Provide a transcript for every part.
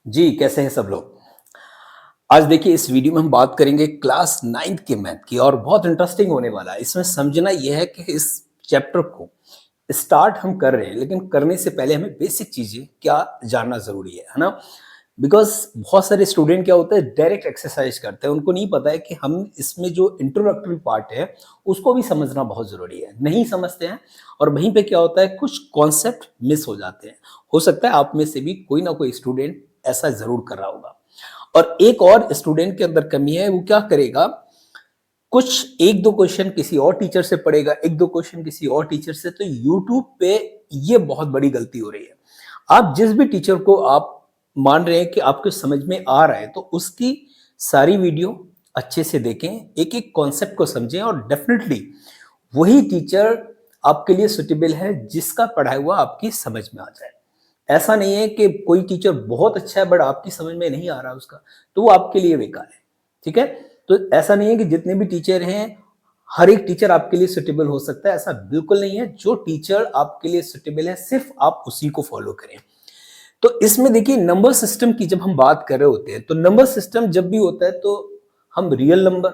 जी, कैसे हैं सब लोग? आज देखिए इस वीडियो में हम बात करेंगे क्लास 9th के मैथ की और बहुत इंटरेस्टिंग होने वाला है। इसमें समझना ये है कि इस चैप्टर को स्टार्ट हम कर रहे हैं, लेकिन करने से पहले हमें बेसिक चीज़ें क्या जानना ज़रूरी है ना? बिकॉज़ बहुत सारे स्टूडेंट क्या होता है डायरेक्ट एक्सरसाइज़ करते हैं, उनको नहीं पता है कि हम इसमें जो इंट्रोडक्टरी पार्ट है, उसको भी समझना बहुत ज़रूरी है। नहीं समझते हैं और वहीं पे क्या होता है कुछ कॉन्सेप्ट मिस हो जाते हैं। हो सकता है आप में से भी कोई ना कोई स्टूडेंट ऐसा ज़रूर कर रहा होगा। और एक और स्टूडेंट के अंदर कमी है, वो क्या करेगा, कुछ 1-2 क्वेश्चन किसी और टीचर से पढ़ेगा, 1-2 क्वेश्चन किसी और टीचर से, तो यूट्यूब पे ये बहुत बड़ी गलती हो रही है। आप जिस भी टीचर को आप मान रहे हैं कि आपको समझ में आ रहा है, तो उसकी सारी वीडियो अच्छे से देखें, एक-एक कॉन्सेप्ट को समझें और डेफिनिटली वही टीचर आपके लिए सूटेबल है जिसका पढ़ाया हुआ आपकी समझ में आ जाए। ऐसा नहीं है कि कोई टीचर बहुत अच्छा है बट आपकी समझ में नहीं आ रहा उसका, तो वो आपके लिए बेकार है, ठीक है? तो ऐसा नहीं है कि जितने भी टीचर हैं, हर एक टीचर आपके लिए सूटेबल हो सकता है, ऐसा बिल्कुल नहीं है। जो टीचर आपके लिए सूटेबल है, सिर्फ आप उसी को फॉलो करें। तो इसमें देखिए नंबर सिस्टम की जब हम बात कर रहे होते हैं, तो नंबर सिस्टम जब भी होता है तो हम रियल नंबर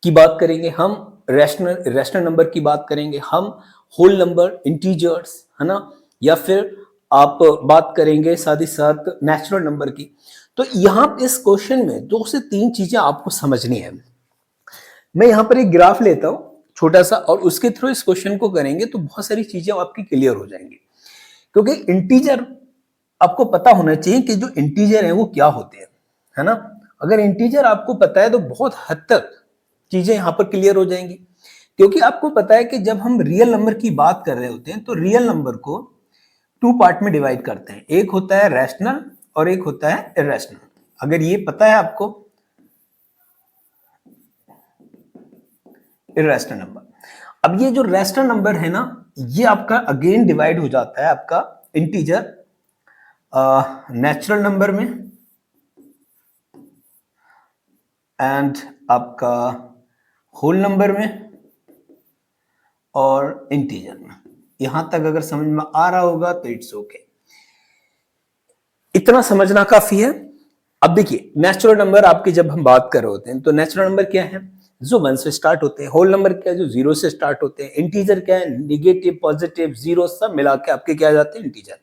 की बात करेंगे, हम रैशनल रैशनल नंबर की बात करेंगे, हम होल नंबर, इंटीजर्स, है ना? या फिर आप बात करेंगे साथ ही साथ नेचुरल नंबर की। तो यहाँ पे इस क्वेश्चन में 2 से 3 चीजें आपको समझनी है। मैं यहाँ पर एक ग्राफ लेता हूँ छोटा सा और उसके थ्रू इस क्वेश्चन को करेंगे तो बहुत सारी चीजें आपकी क्लियर हो जाएंगी। क्योंकि इंटीजर आपको पता होना चाहिए कि जो इंटीजर है वो क्या होते हैं, है ना? अगर इंटीजर आपको पता है तो बहुत हद तक चीजें यहाँ पर क्लियर हो जाएंगी। क्योंकि आपको पता है कि जब हम रियल नंबर की बात कर रहे होते हैं तो रियल नंबर को 2 पार्ट में डिवाइड करते हैं। एक होता है रैशनल और एक होता है इरेशनल। अगर ये पता है आपको, इरेशनल नंबर। अब ये जो रैशनल नंबर है ना, ये आपका अगेन डिवाइड हो जाता है आपका इंटीजर नेचुरल नंबर में एंड आपका होल नंबर में और इंटीजर में। यहां तक अगर समझ में आ रहा होगा तो इट्स ओके, इतना समझना काफी है। अब देखिए नेचुरल नंबर आपकी जब हम बात कर रहे होते हैं तो नेचुरल नंबर क्या है, जो 1 से स्टार्ट होते हैं। होल नंबर क्या है, जो 0 से स्टार्ट होते हैं। इंटीजर क्या है, निगेटिव, पॉजिटिव, जीरो सब मिला के आपके क्या आ जाते हैं, इंटीजर।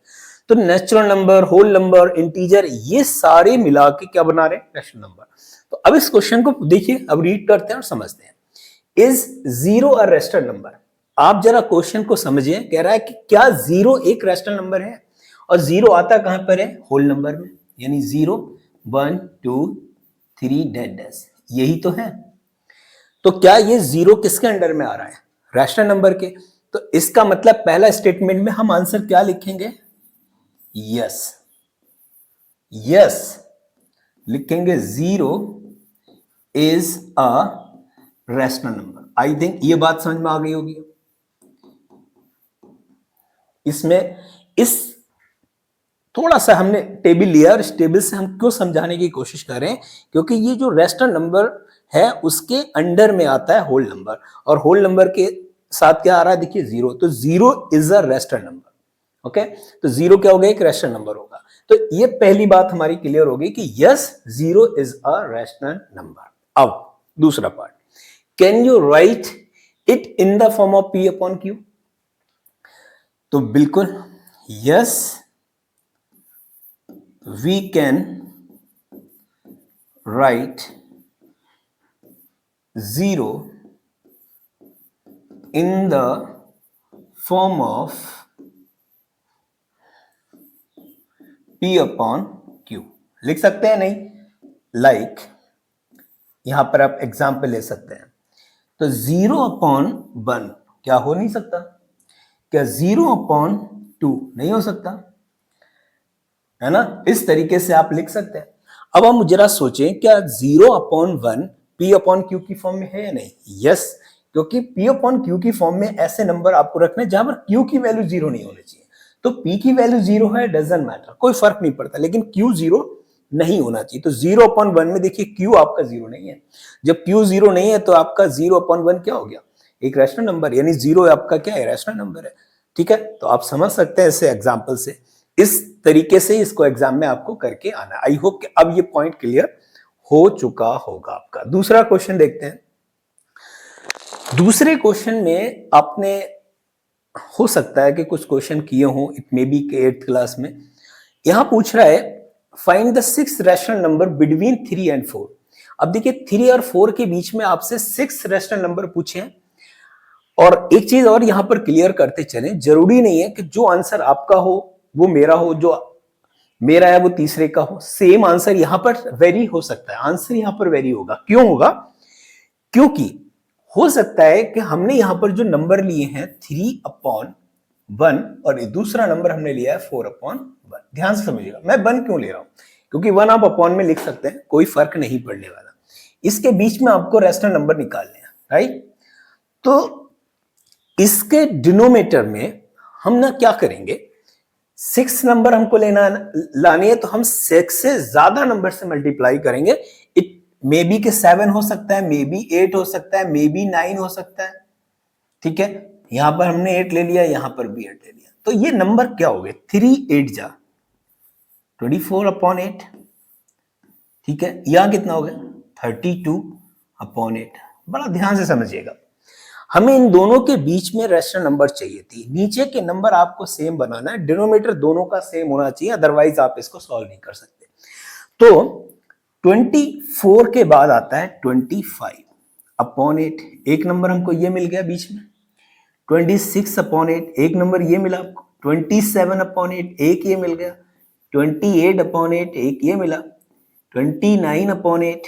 तो natural number, whole number, integer, ये सारे मिला के क्या बना रहे हैं, रैशनल नंबर। तो अब इस क्वेश्चन को देखिए, अब रीड करते हैं और समझते हैं। Is 0 a rational number? आप जरा क्वेश्चन को समझिए, कह रहा है कि क्या 0 एक रैशनल नंबर है? और 0 आता कहां पर है, होल नंबर में, यानी 0 1 2 3 डैश डैश, यही तो है। तो क्या ये 0 किसके अंडर में आ रहा है, रैशनल नंबर के। तो इसका मतलब पहला स्टेटमेंट में हम आंसर क्या लिखेंगे, यस, यस लिखेंगे, 0 is a rational number. I think ये बात समझ में आ गई होगी। इसमें इस थोड़ा सा हमने टेबल लिया और इस टेबल से हम क्यों समझाने की कोशिश कर रहे हैं, क्योंकि ये जो रैशनल नंबर है उसके अंडर में आता है होल नंबर, और होल नंबर के साथ क्या आ रहा है, देखिए 0। तो 0 is a rational number. Okay, तो 0 क्या होगा, एक रैशनल नंबर होगा। तो ये पहली बात हमारी क्लियर होगी कि yes, 0 is a rational number. अब दूसरा part, can you right it in the form of P upon Q? तो बिल्कुल yes, we can write 0 in the form of P upon Q। लिख सकते हैं नहीं, लाइक यहां पर आप एग्जाम्पल ले सकते हैं। तो 0 अपॉन 1 क्या हो नहीं सकता, क्या 0 अपॉन 2 नहीं हो सकता, है ना? इस तरीके से आप लिख सकते हैं। अब हम जरा सोचें, क्या 0 अपॉन 1 P अपॉन Q की फॉर्म में है या नहीं? यस, क्योंकि P अपॉन Q की फॉर्म में ऐसे नंबर आपको रखने जहां पर Q की वैल्यू 0 नहीं होनी चाहिए। तो P की वैल्यू 0 है, डजंट मैटर, कोई फर्क नहीं पड़ता, लेकिन Q 0 नहीं होना चाहिए। तो 0 अपॉन 1 में देखिए Q आपका 0 नहीं है। जब Q 0 नहीं है तो आपका 0 अपॉन 1 क्या हो गया, एक रैशनल नंबर, यानी 0 आपका क्या है, रैशनल नंबर है। ठीक है, तो आप समझ सकते हैं ऐसे एग्जाम्पल से। इस तरीके से इसको एग्जाम में आपको करके आना। आई होप कि अब ये पॉइंट क्लियर हो चुका होगा आपका। दूसरा क्वेश्चन देखते हैं। दूसरे क्वेश्चन में आपने हो सकता है कि कुछ क्वेश्चन किए हों, इट मे बी के 8th क्लास में। यहां पूछ रहा है find the 6 rational number between 3 and 4। अब देखिए 3 और 4 के बीच में आपसे 6 रैशनल नंबर पूछे हैं। और एक चीज और यहां पर क्लियर करते चले, जरूरी नहीं है कि जो आंसर आपका हो वो मेरा हो, जो मेरा है वो तीसरे का हो। सेम आंसर यहां पर वेरी हो सकता है, आंसर यहां पर वेरी होगा। क्यों होगा? क्योंकि हो सकता है कि हमने यहां पर जो नंबर लिए हैं 3/1 और दूसरा नंबर हमने लिया है 4/1। ध्यान से समझिएगा, मैं 1 क्यों ले रहा हूं, क्योंकि 1 आप अपॉन में लिख सकते हैं, कोई फर्क नहीं पड़ने वाला। इसके बीच में आपको रेशनल नंबर निकालने हैं, राइट? तो इसके डिनोमिनेटर में हम ना क्या करेंगे, 6 नंबर हमको लानी है, तो हम 6 से ज्यादा नंबर से मल्टीप्लाई करेंगे। इट मे बी के 7 हो सकता है, मे बी 8 हो सकता है, मे बी 9 हो सकता है। ठीक है, यहां पर हमने 8 ले लिया, यहां पर भी 8 ले लिया, तो ये नंबर क्या हो गए? 3 8 जा 24/8। ठीक है, यहां कितना हो गया? 32/8। बड़ा ध्यान से समझिएगा, हमें इन दोनों के बीच में रेशनल नंबर चाहिए थी। नीचे के नंबर आपको सेम बनाना है, डिनोमिनेटर दोनों का सेम होना चाहिए, अदरवाइज आप इसको सॉल्व नहीं कर सकते। तो 24 के बाद आता है 25/8। एक नंबर हमको ये मिल गया बीच में। 26/8 एक नंबर ये मिला आपको। 27/8 एक ये मिल गया। 28/8 एक ये मिला। 29/8,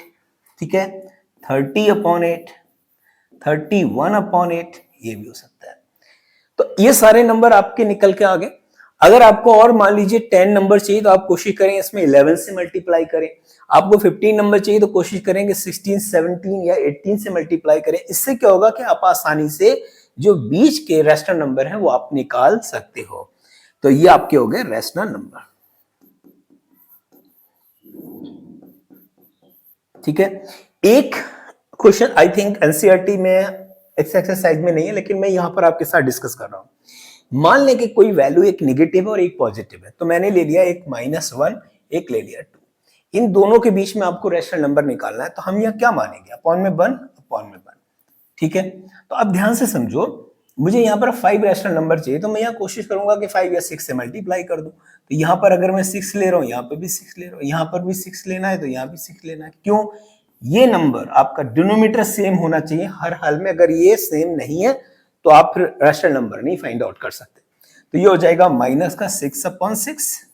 ठीक है, 30/8, 31/8 ये भी हो सकता है। तो ये सारे नंबर आपके निकल के आ गए। अगर आपको और मान लीजिए 10 नंबर चाहिए तो आप कोशिश करें इसमें 11 से मल्टीप्लाई करें। आपको 15 नंबर चाहिए तो कोशिश करेंगे 16, 17 या 18 से मल्टीप्लाई करें। इससे क्या होगा कि आप आसानी से जो बीच के रैशनल नंबर हैं वो आप निकाल सकते हो। तो ये आपके हो गए रैशनल नंबर। ठीक है, एक क्वेश्चन आई थिंक एनसीईआरटी में एक्सरसाइज में नहीं है, लेकिन मैं यहां पर आपके साथ डिस्कस कर रहा हूं। मान लें कि कोई वैल्यू एक निगेटिव है और एक पॉजिटिव है, तो मैंने ले लिया एक -1, एक ले लिया 2। इन दोनों के बीच में आपको रैशनल नंबर निकालना है, तो हम यहां क्या मानेंगे? अपॉन में 1, अपॉन में 1। ठीक है, तो अब ध्यान से समझो, मुझे यहाँ पर 5 रैशनल नंबर चाहिए, तो मैं यहाँ कोशिश करूंगा कि 5 या 6 से मल्टीप्लाई कर दूं। तो यहाँ पर अगर मैं 6 ले रहा हूँ, यहाँ पर भी 6 ले रहा हूँ, यहाँ पर भी 6 लेना है, तो यहाँ भी 6 लेना है। क्यों? ये नंबर आपका डिनोमिनेटर सेम होना चाहिए हर हाल में। अगर ये सेम नहीं है तो आप फिर रैशनल नंबर नहीं फाइंड आउट कर सकते। तो ये हो जाएगा माइनस का 6/6,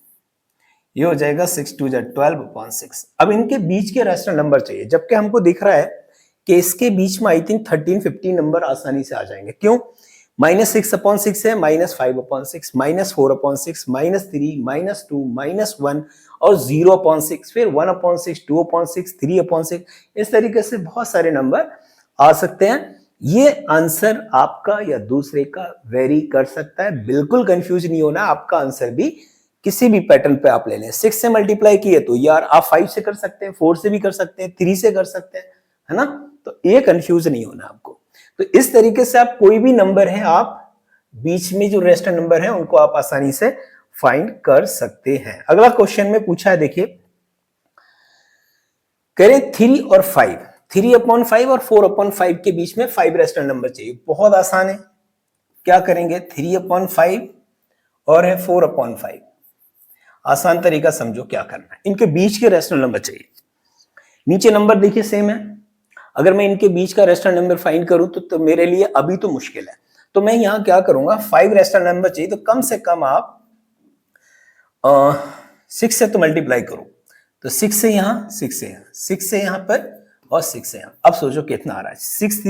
ये हो जाएगा 6 2 12/6। अब इनके बीच के रैशनल नंबर चाहिए, जबकि हमको दिख रहा है कि इसके बीच में आई थिंक 13 15 नंबर आसानी से आ जाएंगे। क्यों? -6/6 है, -5/6, -4/6, -3, -2, -1 और 0/6, फिर 1/6, 2/6, 3/6। इस तरीके से बहुत सारे नंबर आ सकते हैं। ये आंसर आपका या दूसरे का वेरी कर सकता है। बिल्कुल कंफ्यूज नहीं होना, आपका आंसर भी किसी भी पैटर्न पे आप ले लें। 6 से मल्टीप्लाई किए तो यार आप 5 से कर सकते हैं, 4 से भी कर सकते हैं, 3 से कर सकते हैं, है ना? तो ये कंफ्यूज नहीं होना आपको। तो इस तरीके से आप कोई भी नंबर है, आप बीच में जो रैशनल नंबर है उनको आप आसानी से फाइंड कर सकते हैं। अगला क्वेश्चन में पूछा है, देखिए, करें 3 और 5, 3/5 और 4/5 के बीच में 5 रैशनल नंबर चाहिए। बहुत आसान है, क्या करेंगे? 3/5 और है 4/5। आसान तरीका समझो क्या करना है, इनके बीच के रैशनल नंबर चाहिए। नीचे नंबर देखिए सेम है, अगर मैं इनके बीच का रैशनल नंबर फाइंड करूं तो मेरे लिए अभी तो मुश्किल है। तो मैं यहां क्या करूंगा, 5 रैशनल नंबर चाहिए, तो कम से कम आप 6 से तो मल्टीप्लाई करो। तो 6 से यहां, 6 से यहां, 6 से यहां पर और 6 से यहां। अब सोचो कितना आ रहा है? 6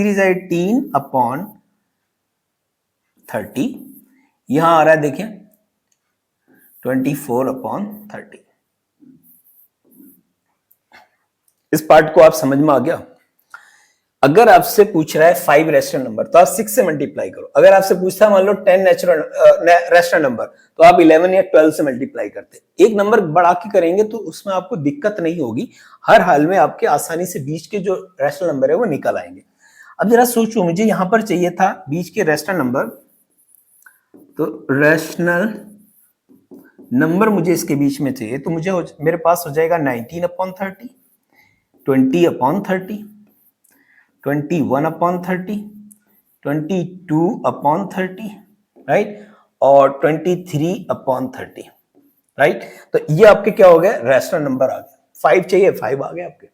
3 18/30। यहां आ रहा है देखिए 24/30। इस पार्ट को आप समझ में आ गया? अगर आपसे पूछ रहा है 5 रैशनल नंबर तो आप 6 से मल्टीप्लाई करो। अगर आपसे पूछता है मान लो 10 रैशनल नंबर तो आप 11 या 12 से मल्टीप्लाई करते। एक नंबर बढ़ा के करेंगे तो उसमें आपको दिक्कत नहीं होगी, हर हाल में आपके आसानी से बीच के जो रैशनल नंबर है वो निकल आएंगे। अब जरा सोचो, मुझे यहां पर चाहिए था बीच के रैशनल नंबर, तो रैशनल नंबर मुझे इसके बीच में चाहिए, तो मेरे पास हो जाएगा 19/30, 20/30, 21/30, 22/30, राइट, और 23/30, राइट। तो ये आपके क्या हो गए, रैशनल नंबर आ गए। 5 चाहिए, 5 आ गए आपके,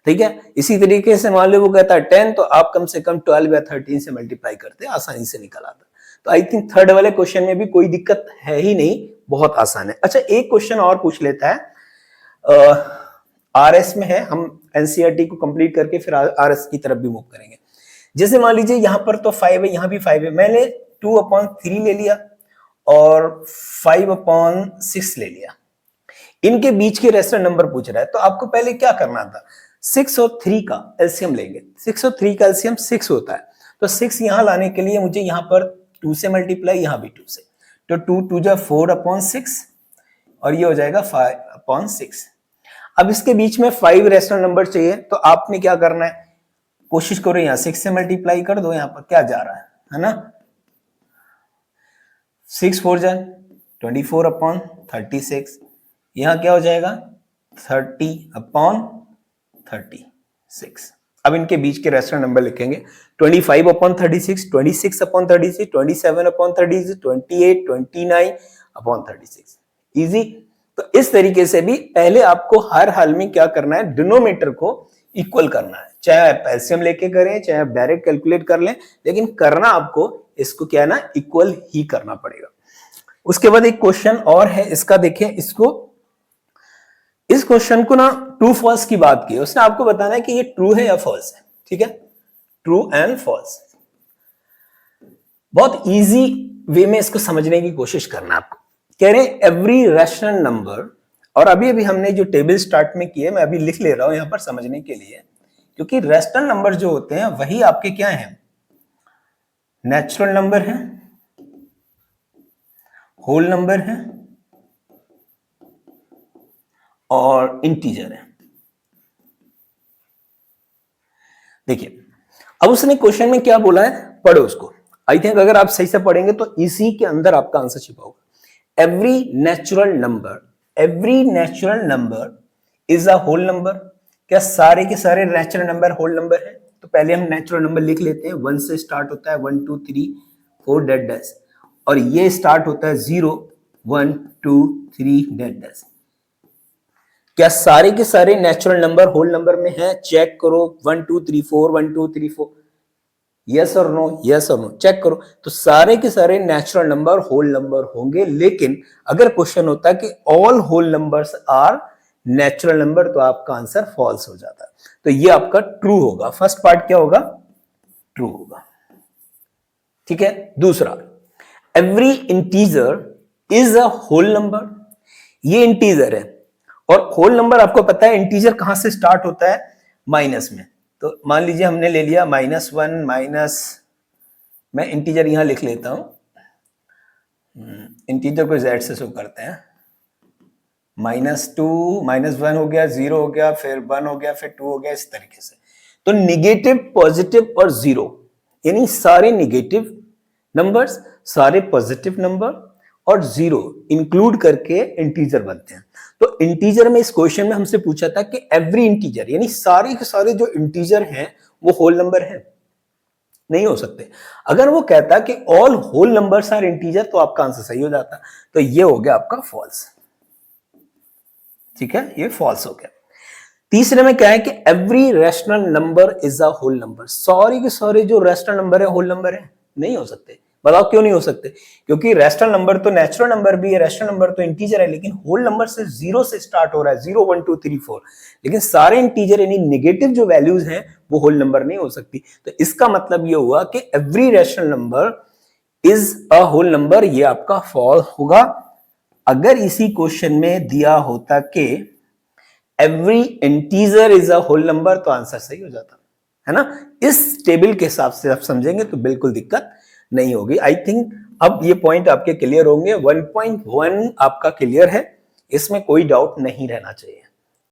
ठीक है। इसी तरीके से मान लो वो कहता है 10, तो आप कम से कम 12 या 13 से मल्टीप्लाई करते हैं, आसानी से निकल आता। तो आई थिंक थर्ड वाले क्वेश्चन में भी कोई दिक्कत है ही नहीं, बहुत आसान है। अच्छा, एक क्वेश्चन और पूछ लेता है, आरएस में है, हम एनसीईआरटी को कंप्लीट करके फिर आरएस की तरफ भी मूव करेंगे। जैसे मान लीजिए यहाँ पर तो 5 है, यहाँ भी 5 है, मैंने 2/3 ले लिया और 5/6 ले लिया। इनके बीच के रेशनल नंबर पूछ रहा है, तो आपको पहले क्या करना था, 6 और 3 का एलसीएम लेंगे। 6 और 3 का एलसीएम 6 होता है, तो 6 यहां लाने के लिए मुझे यहां पर 2 से मल्टीप्लाई, यहां भी 2 से, तो 2 2 जा 4/6 और ये हो जाएगा 5/6। अब इसके बीच में 5 रेशनल नंबर चाहिए, तो आपने क्या करना है, कोशिश करो यहां 6 से मल्टीप्लाई कर दो, यहां पर क्या जा रहा है ना, 6 4 जा 24/36, यहां क्या हो जाएगा 30/36। अब इनके बीच के रेशनल नंबर लिखेंगे, 25/36, 26/36, 27/36, 28, 29/36। इजी। तो इस तरीके से भी पहले आपको हर हाल में क्या करना है, डिनोमिनेटर को इक्वल करना है, चाहे आप एलसीएम लेके करें, चाहे आप डायरेक्ट कैलकुलेट कर लें, लेकिन करना आपको इसको क्या है ना, इक्वल ही करना पड़ेगा। उसके बाद एक क्वेश्चन और है, इसका देखें, इस क्वेश्चन को ना ट्रू फॉल्स की बात की है, उसने आपको बताना है कि ये ट्रू है या फॉल्स है, ठीक है, ट्रू एंड फॉल्स। बहुत इजी वे में इसको समझने की कोशिश करना आपको। कह रहे हैं एवरी रैशनल नंबर, और अभी हमने जो टेबल स्टार्ट में की है, मैं अभी लिख ले रहा हूं यहां पर समझने के लिए, क्योंकि रैशनल नंबर जो होते हैं वही आपके क्या हैं, नेचुरल नंबर है, होल नंबर है और इंटीजर है। देखिए, अब उसने क्वेश्चन में क्या बोला है, पढ़ो उसको। आई थिंक अगर आप सही से पढ़ेंगे तो इसी के अंदर आपका आंसर छिपा होगा। Every natural number is a whole number. क्या सारे के सारे नेचुरल नंबर होल नंबर है? तो पहले हम नेचुरल नंबर लिख लेते हैं। 1 से स्टार्ट होता है, 1 2 3 4 डेड डैश, और ये स्टार्ट होता है 0 1 2 3 डेड डैश। क्या सारे के सारे नेचुरल नंबर होल नंबर में है? चेक करो, 1 2 3 4 1 2 3 4, यस और नो, यस और नो, चेक करो। तो सारे के सारे नेचुरल नंबर होल नंबर होंगे, लेकिन अगर क्वेश्चन होता है कि all whole numbers are natural number, तो आपका आंसर फॉल्स हो जाता है। तो ये आपका ट्रू होगा। फर्स्ट पार्ट क्या होगा, ट्रू होगा, ठीक है। दूसरा, every integer is a whole number. ये इंटीजर है, और होल नंबर आपको पता है इंटीजर कहां से स्टार्ट होता है, माइनस में। तो मान लीजिए हमने ले लिया -1 माइनस, मैं इंटीजर यहां लिख लेता हूं, इंटीजर को z से शो करते हैं, -2 -1 हो गया, 0 हो गया, फिर 1 हो गया, फिर 2 हो गया, इस तरीके से। तो निगेटिव, पॉजिटिव और जीरो, यानी सारे निगेटिव नंबर्स, सारे पॉजिटिव नंबर और जीरो इंक्लूड करके इंटीजर बनते हैं। तो इंटीजर में इस क्वेश्चन में हमसे पूछा था कि एवरी इंटीजर, यानी सारे के सारे जो इंटीजर हैं वो होल नंबर है, नहीं हो सकते। अगर वो कहता कि all whole numbers are integer, तो आपका आंसर सही हो जाता। तो ये हो गया आपका फॉल्स, ठीक है, ये फॉल्स हो गया। तीसरे में क्या है कि every rational number is a whole number. सारे के सारे जो रैशनल नंबर है होल नंबर है, नहीं हो सकते। बताओ क्यों नहीं हो सकते? क्योंकि रैशनल नंबर तो नेचुरल नंबर भी है, रैशनल नंबर तो इंटीजर है, लेकिन होल नंबर से 0 से स्टार्ट हो रहा है, 0 1 2 3 4, लेकिन सारे इंटीजर यानी नेगेटिव जो वैल्यूज हैं वो होल नंबर नहीं हो सकती। तो इसका मतलब ये हुआ कि every rational number is a whole number, ये आपका फॉल्स होगा। अगर इसी क्वेश्चन में दिया होता कि every integer is a whole number, तो आंसर सही हो जाता, है ना। इस टेबल के हिसाब से आप समझेंगे तो बिल्कुल दिक्कत नहीं होगी। आई थिंक अब ये पॉइंट आपके क्लियर होंगे। 1.1 आपका क्लियर है, इसमें कोई डाउट नहीं रहना चाहिए।